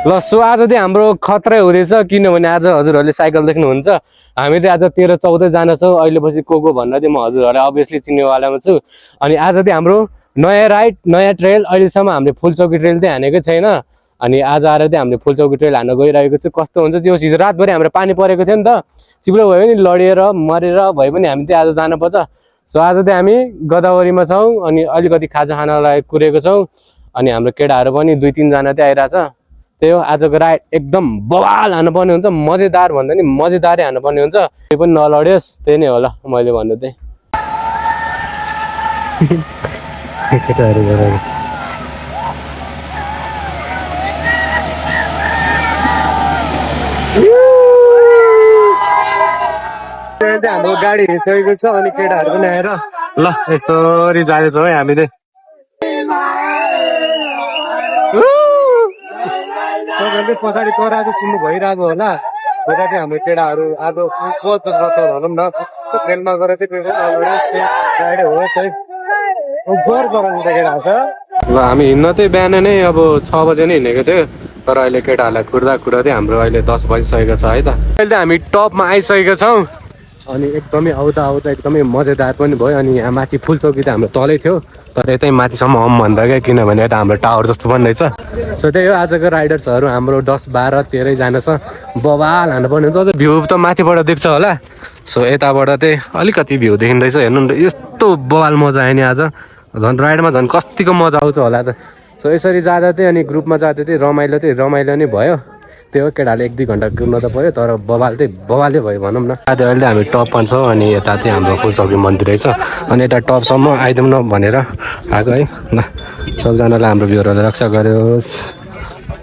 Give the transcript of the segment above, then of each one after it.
ल सो आज चाहिँ हाम्रो खतरै हुँदैछ किनभने आज हजुरहरूले साइकल देख्नुहुन्छ हामी चाहिँ आज 13-14 जना छौँ अहिले पछि को भन्न चाहिँ म हजुरहरूलाई अभियसली चिन्नेवालामा छु अनि आज चाहिँ हाम्रो नयाँ राइड नयाँ ट्रेल अहिलेसम्म हामीले फुलचौकी ट्रेल चाहिँ हानेकै छैन अनि आज आएर चाहिँ हामीले फुलचौकी ट्रेल हान्न गइरहेको छु कस्तो हुन्छ त्यो हिजो रातभरि हाम्रो पानी परेको थियो नि त चिप्लो भयो नि लडेर मरेर भए पनि हामी चाहिँ आज जानुपर्छ सो आज चाहिँ हामी गोदावरीमा छौँ अनि अलिकति खाजा खानलाई कुरेको छौँ अनि हाम्रो केटाहरू पनि 2-3 जना चाहिँ आइरहेछ त्यही हो आजको राइड एकदम बवाल हान्नुपर्ने हुन्छ मजेदार भन्दा नि मजेदारै हान्नुपर्ने हुन्छ त्यही पनि नलड्योस् त्यही नै होला मैले भन्नु चाहिँ केटाहरू हाम्रो गाडी हिँडिसकेको छ अनि केटाहरू पनि आएर ल यसरी जाँदैछौँ है हामी चाहिँ पछाडि कराएको सुन्नु भइरहेको होला यता चाहिँ हाम्रो केटाहरू आज भनौँ न ट्रेनमा गएर चाहिँ होस् है गोर गराउनु त केटाहरू छ ल हामी हिँड्न चाहिँ बिहान नै अब 6 बजे नै हिँडेको थियो तर अहिले केटाहरूलाई कुर्दा चाहिँ हाम्रो अहिले 10 बजिसकेको छ है त अहिले चाहिँ हामी टपमा आइसकेका छौँ अनि एकदमै आउँदा एकदमै मजेदार पनि भयो अनि यहाँ माथि फुलचौकी त हाम्रो तलै थियो तर यतै माथिसम्म आउँ भन्दा क्या किनभने यता हाम्रो टावर जस्तो पनि रहेछ सो त्यही हो आजको राइडर्सहरू हाम्रो 10-12-13 जना छ बवाल हान्नुपर्ने हुन्छ अझ भ्यू त माथिबाट देख्छ होला सो यताबाट चाहिँ अलिकति भ्यू देखिँदैछ हेर्नु न यस्तो बवाल मजा आयो नि आज झन् राइडमा झन् कतिको मजा आउँछ होला त सो यसरी जाँदा चाहिँ अनि ग्रुपमा जाँदा चाहिँ रमाइलो नै भयो त्यो केटाले 1-2 घन्टा कुर्न त पऱ्यो तर बवालै भयो भनौँ न आज अहिले हामी टपमा छौँ अनि यता चाहिँ हाम्रो फुलचौकी मन्दिर रहेछ अनि यता टपसम्म आइदिउँ न भनेर आएको है ल सबजनालाई हाम्रो भ्यूहरूलाई रक्षा गरोस्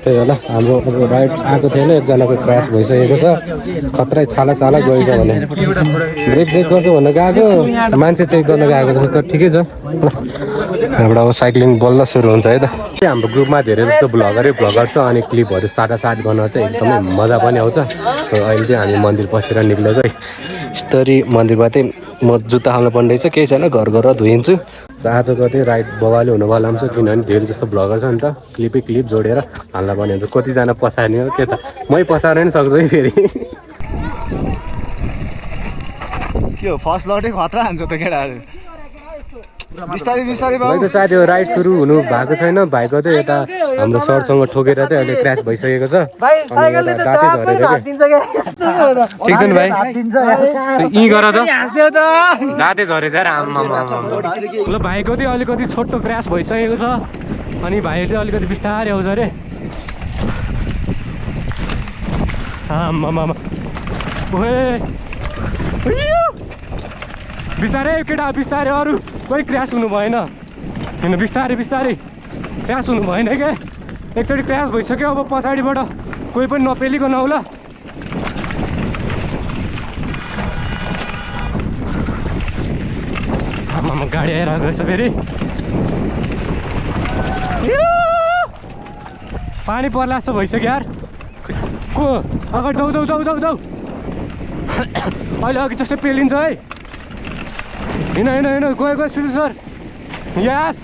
त्यही होला हाम्रो अब राइड आएको थिएन एकजनाको क्रास भइसकेको छ खतरै छाला गएछ भने ब्रेक चेक गर्छु भनेर गएको मान्छे चेक गर्न गएको छ तर ठिकै छ यहाँबाट अब साइक्लिङ बल्ल सुरु हुन्छ है त हाम्रो ग्रुपमा धेरै जस्तो भ्लगर छ अनि क्लिपहरू साटासाट गर्न चाहिँ एकदमै मजा पनि आउँछ सो अहिले चाहिँ हामी मन्दिर पसेर निक्लेको है यस्तरी मन्दिरमा चाहिँ म जुत्ता खाल्नु पर्ने रहेछ केही छैन घर धोइन्छु सो आजको चाहिँ राइड बवाले हुनुवाला पनि छ किनभने धेरै जस्तो भ्लगर छ नि त क्लिप जोडेर हाल्न पर्ने हुन्छ कतिजना पछार्ने हो के त मै पछार्न नि सक्छु है फेरि के हो फर्स्ट लटै खतरा हान्छ त केटाहरू बिस्तारै भाइ त सायद यो राइड सुरु हुनु भएको छैन भाइको चाहिँ यता हाम्रो सरसँग ठोकेर चाहिँ अहिले क्रास भइसकेको छ ठिक छ नि भाइ यी गर त दाँते झरेछ ल भाइको चाहिँ अलिकति छोटो क्रास भइसकेको छ अनि भाइले चाहिँ अलिकति बिस्तारै आउँछ अरे बिस्तारै केटा बिस्तारै अरू कोही क्रास हुनु भएन किन बिस्तारै क्रास हुनु भएन क्या एकचोटि क्रास भइसक्यो अब पछाडिबाट कोही पनि नपेलिकन आउला आमामा गाडी आइरहेको रहेछ फेरि पानी पर्ला जस्तो भइसक्यो यार को अगाडि जाऊ अहिले अघि जस्तै पेलिन्छ है हिँड गयो सुरु सर यस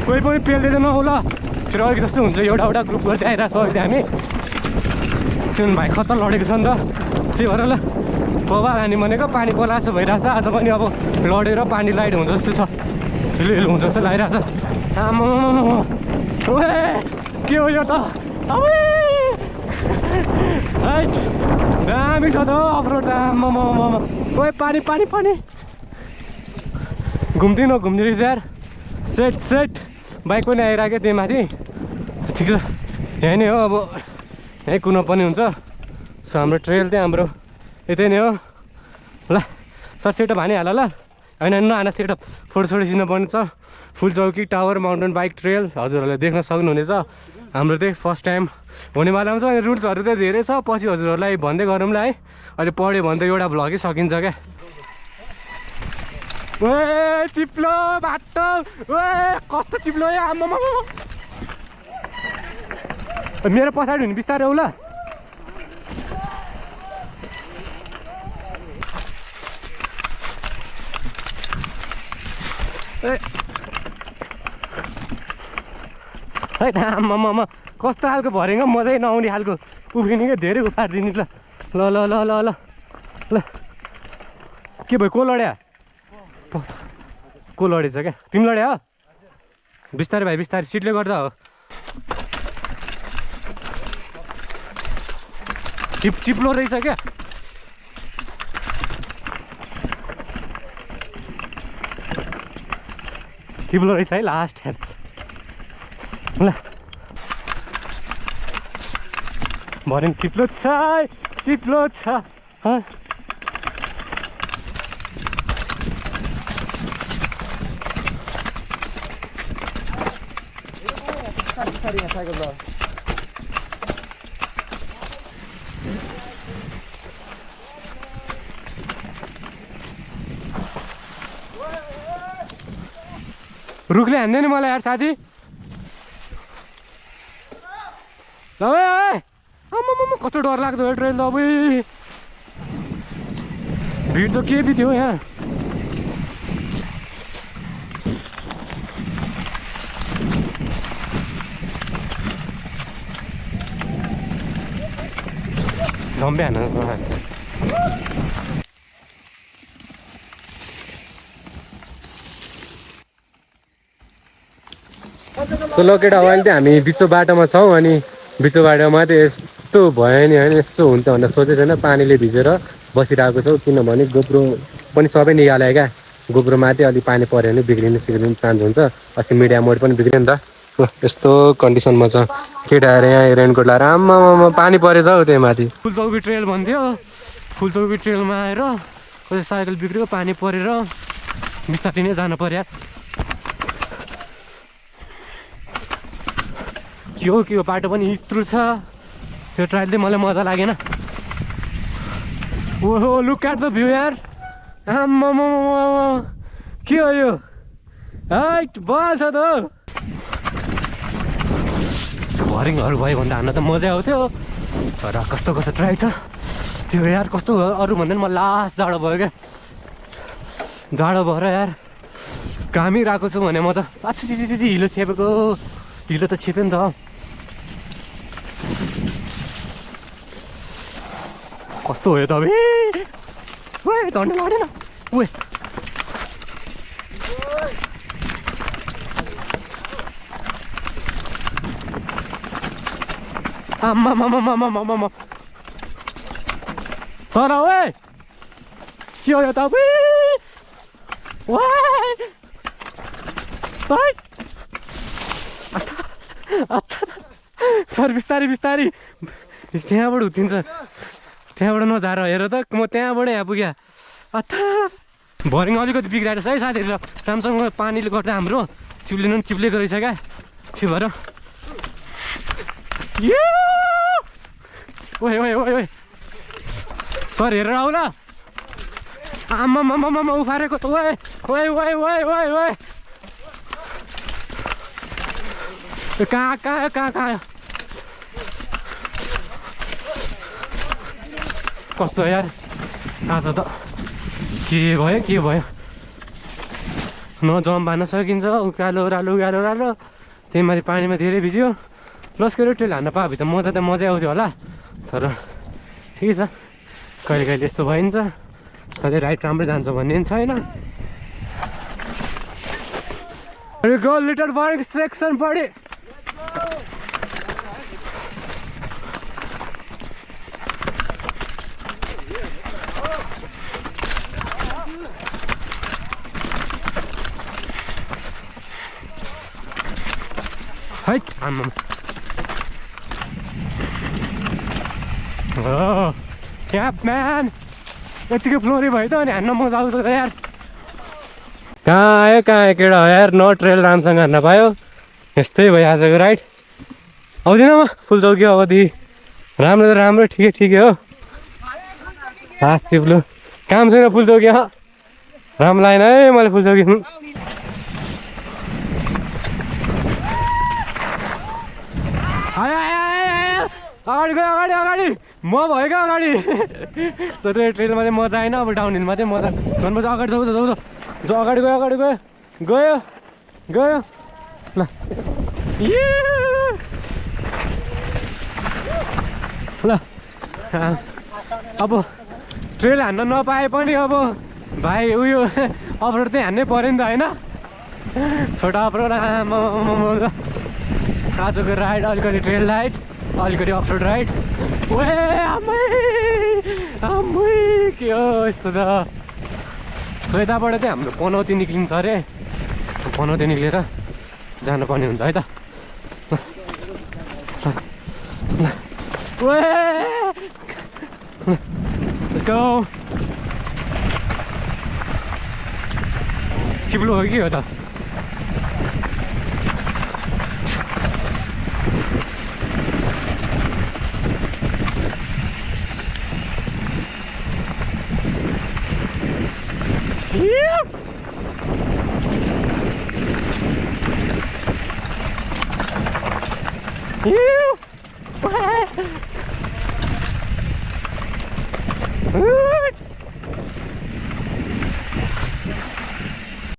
कोही पनि पेल्दैन होला फेरि अघि जस्तो हुन्छ एउटा ग्रुप गर्दै आइरहेको छ अहिले हामी किनभने भाइ खतरा लडेको छ नि त त्यही भएर ल बबा हानी भनेको पानी पर्ला जस्तो भइरहेछ आज पनि अब लडेर पानी लाइट हुन्छ जस्तो छ हिलो हुन्छ जस्तो लागिरहेछ आम्मामा के हो यो त दामी छ त अफरोड आम्मामा ओए पानी घुम्दिन रहेछ यार सेट बाइक पनि आइरहेको त्यही माथि ठिक छ यहीँ नै हो अब यहीँ कुन पनि हुन्छ सो हाम्रो ट्रेल चाहिँ हाम्रो यतै नै हो ल सर सेटअप हानिहाल ल होइन नहाना सेटअप फोटो खिच्नुपर्ने छ फुलचौकी टावर माउन्टेन बाइक ट्रेल हजुरहरूले देख्न सक्नुहुनेछ हाम्रो चाहिँ फर्स्ट टाइम हुनेवाला पनि छ अनि रुल्सहरू चाहिँ धेरै छ पछि हजुरहरूलाई भन्दै गरौँला है अहिले पढ्यो भने त एउटा भ्लगै सकिन्छ क्या ओए चिप्लो बाटो ओए कस्तो चिप्लो आम्मामा मेरो पछाडि हुने बिस्तारै आऊ ल है आम्मामा कस्तो खालको भरेको मजै नआउने खालको उफ्रिने क्या धेरै उफारिदिने ल ल ल ल ल ल ल के भयो को लड्या को लडेछ क्या तिमी लड्या हो बिस्तारै भाइ बिस्तारै सिटले गर्दा हो चिप्लो रहेछ क्या चिप्लो रहेछ है लास्ट ल भरे चिप्लो छ रुखले हान्दैन मलाई यार साथी ल आम्मामा कस्तो डर लाग्दो हो ट्रेन त अब भिड त के बित्यो यहाँ झम्बे हान्न सो ल केटा अहिले चाहिँ हामी बिचो बाटोमा छौँ अनि बिचो बाटोमा चाहिँ यस्तो भयो नि होइन यस्तो हुन्छ भनेर सोचेको छैन पानीले भिजेर बसिरहेको छौँ किनभने गोब्रो पनि सबै निकाल्यो क्या गोब्रोमाथि अलिक पानी पऱ्यो भने बिग्रिनु चान्स हुन्छ अस्ति मिडिया मोड पनि बिग्रियो नि त यस्तो कन्डिसनमा छ केटाहरू यहाँ रेनकोट लगाएर आम्मामा पानी परेछ हौ त्यही माथि फुलचौकी ट्रेल भन्थ्यो फुलचौकी ट्रेलमा आएर कसै साइकल बिग्रियो पानी परेर बिस्तारै नै जानु पर्यो के हो बाटो पनि इत्रु छ त्यो ट्रायल चाहिँ मलाई मजा लागेन ओहो लुक एट द भ्यू यार आम्मामा के हो यो हाइट बल छ त हरिङहरू भयो भन्दा हान्न त मजा आउँथ्यो तर कस्तो ट्रायल छ त्यो यार कस्तो अरू भन्दा पनि म लास्ट जाडो भयो क्या जाडो भएर यार घामिरहेको छु भने म त अच्छा हिलो छेपेको हिलो त छेप्यो नि त कस्तो हो यो त अब झन्डै लडेन आम्मामामामामामामा सर ओए के हो यो त सर बिस्तारै त्यहाँबाट उत्तिन्छ त्यहाँबाट नझार हेर त म त्यहाँबाट यहाँ पुग्या भरिङ अलिकति बिग्राएर छ है साथीहरू राम्रोसँग पानीले गर्दा हाम्रो चिप्लेको रहेछ क्या त्यो भएर ओए सर हेरेर आऊ ल आम्मामामामा उफारेको त ओए कहाँ कस्तो यार आज त के भयो नजम भान्न सकिन्छ उकालो ओह्रालो त्यही माथि पानीमा धेरै भिज्यो लस्करै ट्रेल हान्न पायो भने त मजै आउँथ्यो होला तर ठिकै छ कहिले यस्तो भइन्छ सधैँ राइट राम्रै जान्छ भन्ने पनि छैन लिटल बर्ग सेक्सन पढे है आम्मामा म्यान यतिकै फ्लोरी भयो त अनि हान्न मजा आउँछ त यार कहाँ आयो केटा हो यार न ट्रेल राम्रोसँग हान्न पायो यस्तै भयो आजको राइड आउँदिनँ म फुलचौकी अवधि राम्रो ठिकै हो लास्ट चिप्लो काम छैन फुलचौकी राम्रो लागेन है मैले फुलचौकी अगाडि म भयो क्या अगाडि सबै ट्रेनमा चाहिँ मजा आएन अब डाउन हिलमा चाहिँ मजा गर्नुपर्छ अगाडि जाऊ अगाडि गयो ल ल अब ट्रेल हान्न नपाए पनि अब भाइ उयो अफरोड चाहिँ हान्नै पऱ्यो नि त होइन छोटा अफरोड आजको राइड अलिकति ट्रेल राइड अलिकति अफरोड राइड ओए आमै के हो यस्तो त सो यताबाट चाहिँ हाम्रो पनौती निक्लिन्छ अरे पनौती निक्लेर जानुपर्ने हुन्छ है त Let's go. चिप्लो हो कि हो त